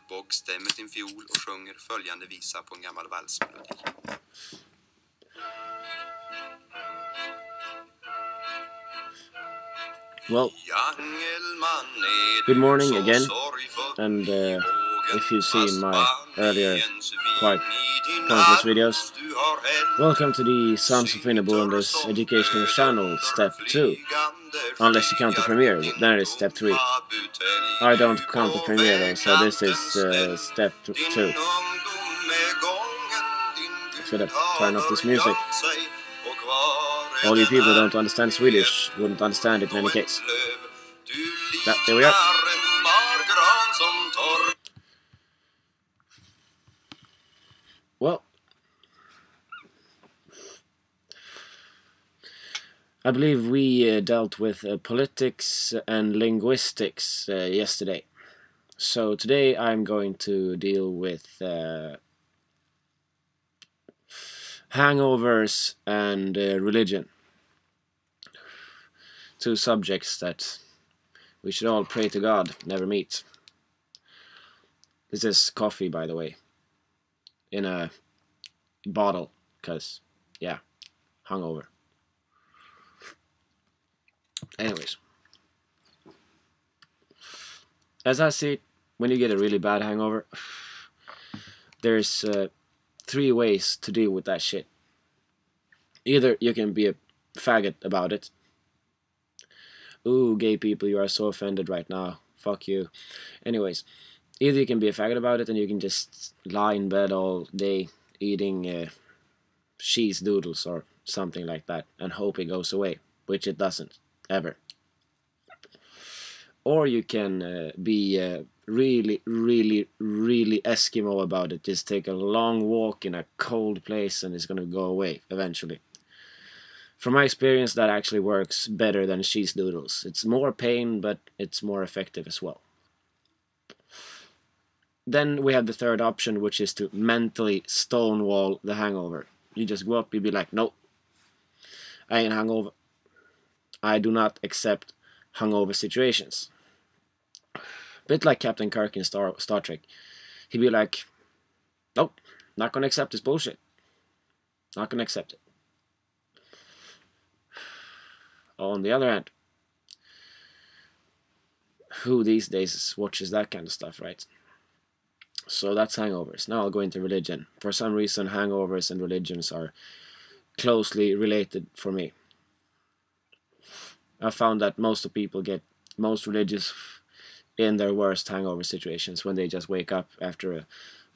bågstämmet i en fiol och sjunger följande visa på en gammal valsmelodi. Well, good morning again, and if you've seen my earlier quite pointless videos, welcome to the Sons of Inneboendes educational channel, step 2. Unless you count the premiere, then it is step 3. I don't count the premiere though, so this is step 2. Should have turned off this music. All you people who don't understand Swedish wouldn't understand it in any case. There we are. Well, I believe we dealt with politics and linguistics yesterday. So today I'm going to deal with hangovers and religion. Two subjects that we should all pray to God never meet. This is coffee, by the way, in a bottle, because, yeah, hungover. Anyways, as I see it, when you get a really bad hangover, there's 3 ways to deal with that shit. Either you can be a faggot about it. Ooh, gay people, you are so offended right now. Fuck you. Anyways, either you can be a faggot about it and you can just lie in bed all day eating cheese doodles or something like that and hope it goes away, which it doesn't, ever. Or you can be really Eskimo about it. Just take a long walk in a cold place and it's gonna go away eventually. From my experience, that actually works better than cheese doodles. It's more pain, but it's more effective as well. Then we have the third option, which is to mentally stonewall the hangover. You just go up, you be like, nope, I ain't hungover. I do not accept hungover situations. Bit like Captain Kirk in Star Trek. He'd be like, nope, not gonna accept this bullshit. Not gonna accept it. On the other hand, who these days watches that kind of stuff, right? So that's hangovers. Now I'll go into religion. For some reason, hangovers and religions are closely related for me. I found that most people get most religious in their worst hangover situations, when they just wake up after a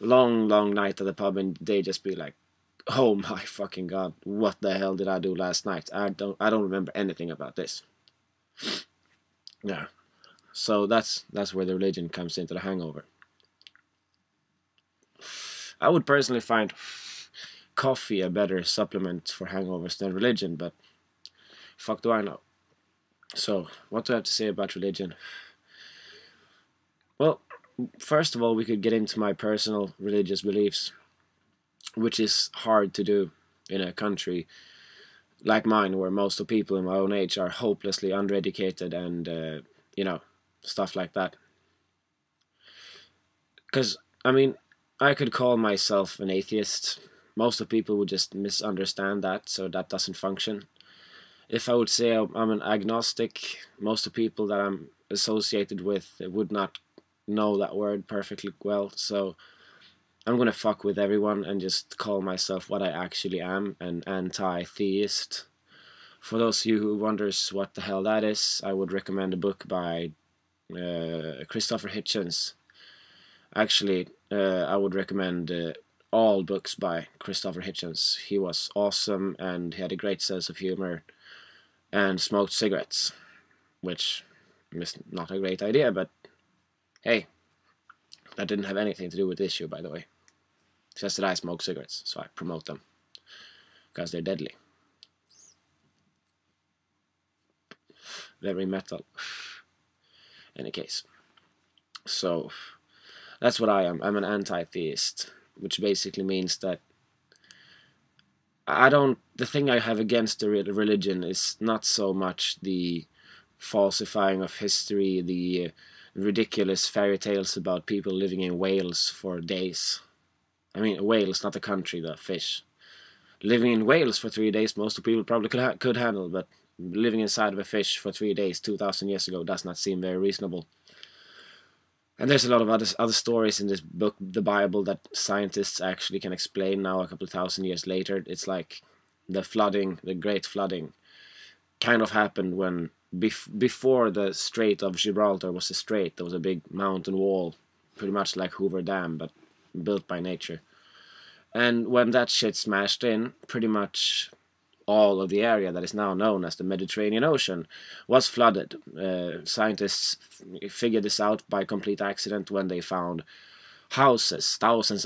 long night at the pub and they just be like, oh my fucking god, what the hell did I do last night? I don't remember anything about this. Yeah. So that's where the religion comes into the hangover. I would personally find coffee a better supplement for hangovers than religion, but fuck do I know. So, what do I have to say about religion? Well, first of all, we could get into my personal religious beliefs, which is hard to do in a country like mine, where most of the people in my own age are hopelessly undereducated and, stuff like that. Because, I mean, I could call myself an atheist. Most of the people would just misunderstand that, so that doesn't function. If I would say I'm an agnostic, most of the people that I'm associated with would not know that word perfectly well, so I'm gonna fuck with everyone and just call myself what I actually am, an anti-theist. For those of you who wonders what the hell that is, I would recommend a book by Christopher Hitchens. Actually, I would recommend all books by Christopher Hitchens. He was awesome and he had a great sense of humor and smoked cigarettes, which is not a great idea, but hey, that didn't have anything to do with the issue, by the way. It's just that I smoke cigarettes, so I promote them, because they're deadly. Very metal. Any case. So, that's what I am. I'm an anti-theist, which basically means that the thing I have against the religion is not so much the falsifying of history, the ridiculous fairy tales about people living in Wales for days. I mean, Wales, not the country, the fish. Living in Wales for 3 days, most people probably could handle, but living inside of a fish for 3 days 2,000 years ago does not seem very reasonable. And there's a lot of other stories in this book, the Bible, that scientists actually can explain now a couple of thousand years later. It's like the flooding, the Great Flooding, kind of happened when before the Strait of Gibraltar was a strait. There was a big mountain wall, pretty much like Hoover Dam, but built by nature. And when that shit smashed in, pretty much all of the area that is now known as the Mediterranean Ocean was flooded. Scientists figured this out by complete accident when they found houses, thousands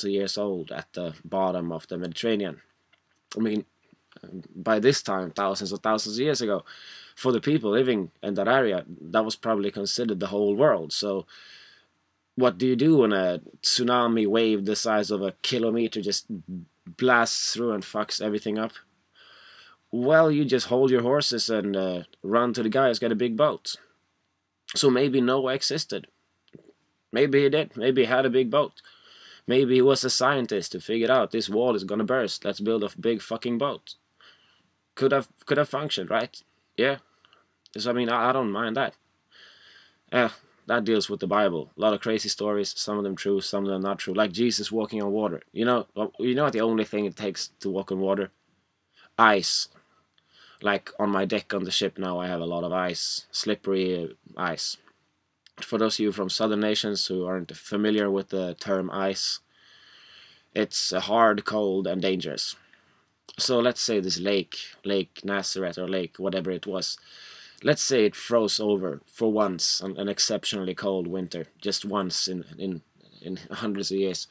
of years old, at the bottom of the Mediterranean. I mean, by this time, thousands of years ago, for the people living in that area, that was probably considered the whole world. So what do you do when a tsunami wave the size of a kilometer just blasts through and fucks everything up? Well, you just hold your horses and run to the guy who's got a big boat. So maybe Noah existed. Maybe he did. Maybe he had a big boat. Maybe he was a scientist who figured out this wall is gonna burst. Let's build a big fucking boat. Could have functioned, right? Yeah. So I mean, I don't mind that. That deals with the Bible. A lot of crazy stories. Some of them true, some of them not true. Like Jesus walking on water. You know what the only thing it takes to walk on water? Ice. Like on my deck on the ship now, I have a lot of ice, slippery ice. For those of you from southern nations who aren't familiar with the term ice, it's hard, cold, and dangerous. So let's say this Lake Nazareth, or lake whatever it was, let's say it froze over for once on an exceptionally cold winter, just once in hundreds of years.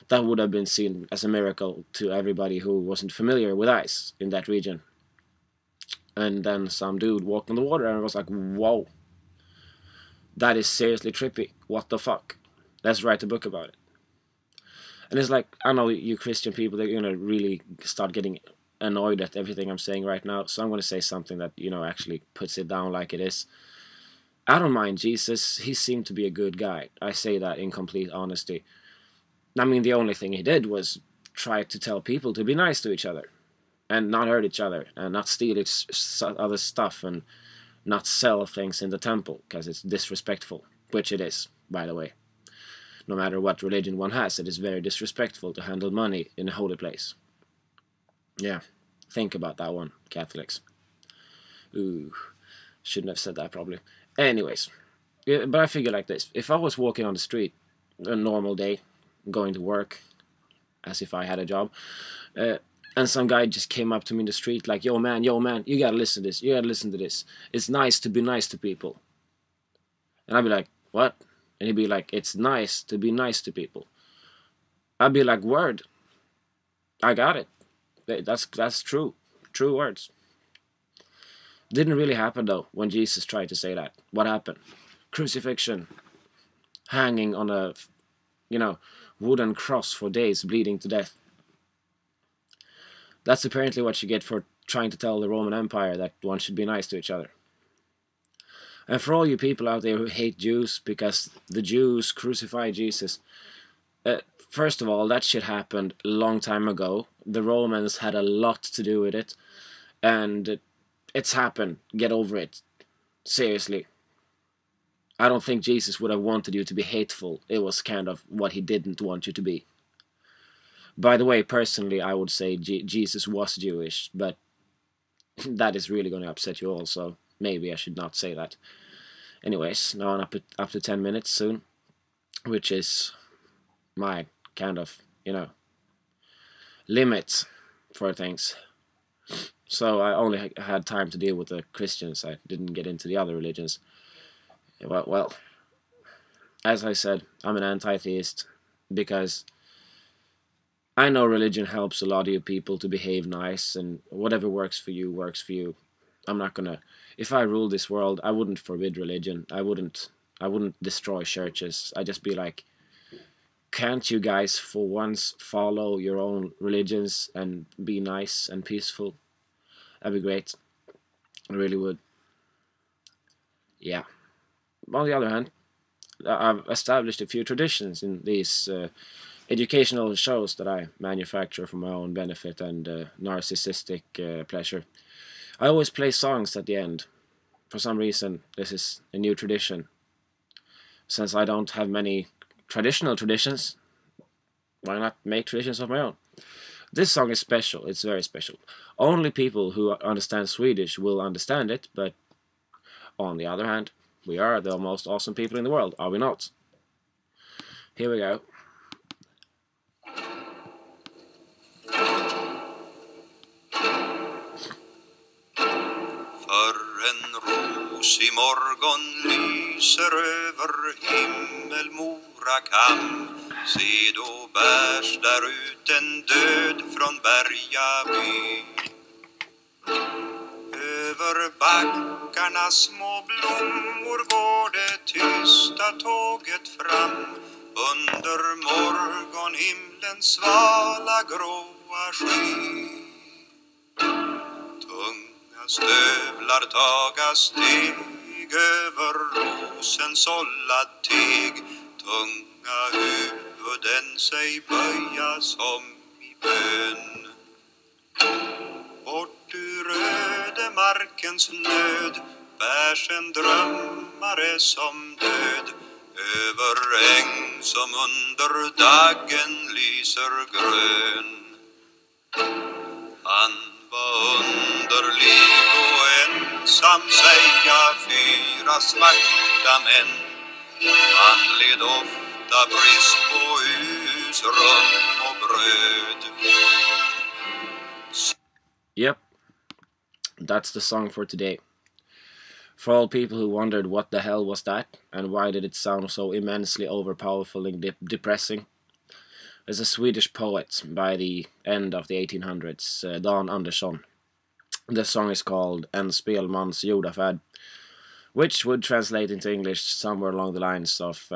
That would have been seen as a miracle to everybody who wasn't familiar with ice in that region. And then some dude walked on the water and was like, whoa, that is seriously trippy. What the fuck? Let's write a book about it. And it's like, I know you Christian people, they're going to really start getting annoyed at everything I'm saying right now. So I'm going to say something that, actually puts it down like it is. I don't mind Jesus. He seemed to be a good guy. I say that in complete honesty. I mean, the only thing he did was try to tell people to be nice to each other. And not hurt each other, and not steal other stuff, and not sell things in the temple, because it's disrespectful, which it is, by the way. No matter what religion one has, it is very disrespectful to handle money in a holy place. Yeah, think about that one, Catholics. Ooh, shouldn't have said that probably. Anyways, yeah, but I figure like this. If I was walking on the street, a normal day, going to work, as if I had a job, and some guy just came up to me in the street like, yo man, you gotta listen to this, it's nice to be nice to people. And I'd be like, what? And he'd be like, it's nice to be nice to people. I'd be like, word, I got it. That's true words. Didn't really happen though when Jesus tried to say that. What happened? Crucifixion, hanging on a wooden cross for days, bleeding to death. That's apparently what you get for trying to tell the Roman Empire that one should be nice to each other. And for all you people out there who hate Jews because the Jews crucified Jesus, first of all, that shit happened a long time ago. The Romans had a lot to do with it, and it's happened. Get over it. Seriously. I don't think Jesus would have wanted you to be hateful. It was kind of what he didn't want you to be. By the way, personally, I would say Jesus was Jewish, but that is really going to upset you all, so maybe I should not say that. Anyways, now I'm up to 10 minutes soon, which is my kind of, limit for things. So I only had time to deal with the Christians. I didn't get into the other religions. Well, as I said, I'm an anti-theist because I know religion helps a lot of you people to behave nice, and whatever works for you works for you. I'm not gonna. If I ruled this world, I wouldn't forbid religion. I wouldn't destroy churches. I'd just be like, can't you guys for once follow your own religions and be nice and peaceful? That'd be great. I really would. Yeah. On the other hand, I've established a few traditions in these educational shows that I manufacture for my own benefit and narcissistic pleasure. I always play songs at the end. For some reason, this is a new tradition. Since I don't have many traditional traditions, why not make traditions of my own? This song is special. It's very special. Only people who understand Swedish will understand it, but on the other hand, we are the most awesome people in the world, are we not? Here we go. För en rosig morgon lyser över himmel Morakam. Se då bärs där ut en död från Bergaby. Över backarna små blommor går det tysta tåget fram. Under morgonhimlens svala gråa sky. Stövlar taga steg över rosens sållad teg. Tunga huvuden sig böja som i bön. Bort ur ödemarkens nöd bärs en drömmare som död. Över äng som under dagen lyser grön. Han var underlig och ensam säga 4 svarta män. Han led ofta brist på hus, rum och bröd. Yep, that's the song for today. For all people who wondered what the hell was that, and why did it sound so immensely overpowerful and depressing, is a Swedish poet by the end of the 1800s, Dan Andersson. The song is called En spelmans jordafärd, which would translate into English somewhere along the lines of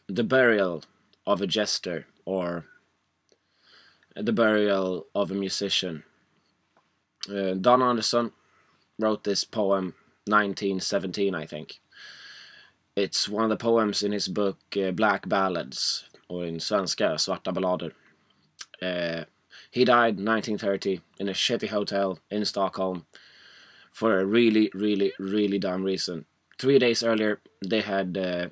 the burial of a jester, or the burial of a musician. Dan Andersson wrote this poem 1917, I think. It's one of the poems in his book Black Ballads, or in svenska, Svarta ballader. He died in 1930 in a shitty hotel in Stockholm for a really, really, really dumb reason. 3 days earlier, they had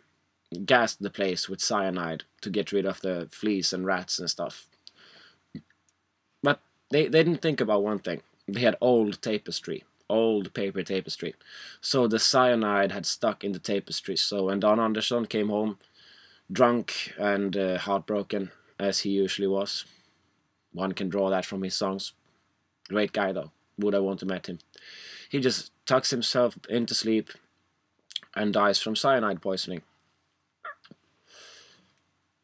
gassed the place with cyanide to get rid of the fleas and rats and stuff. But they didn't think about one thing. They had old paper tapestry. So the cyanide had stuck in the tapestry. So when Don Andersson came home, drunk and heartbroken, as he usually was, one can draw that from his songs. Great guy though, would I want to met him. He just tucks himself into sleep and dies from cyanide poisoning.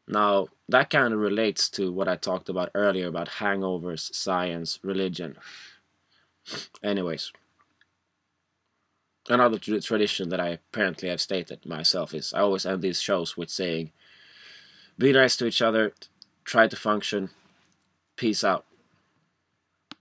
Now, that kind of relates to what I talked about earlier about hangovers, science, religion. Anyways, another tradition that I apparently have stated myself is I always end these shows with saying, be nice to each other, try to function, peace out.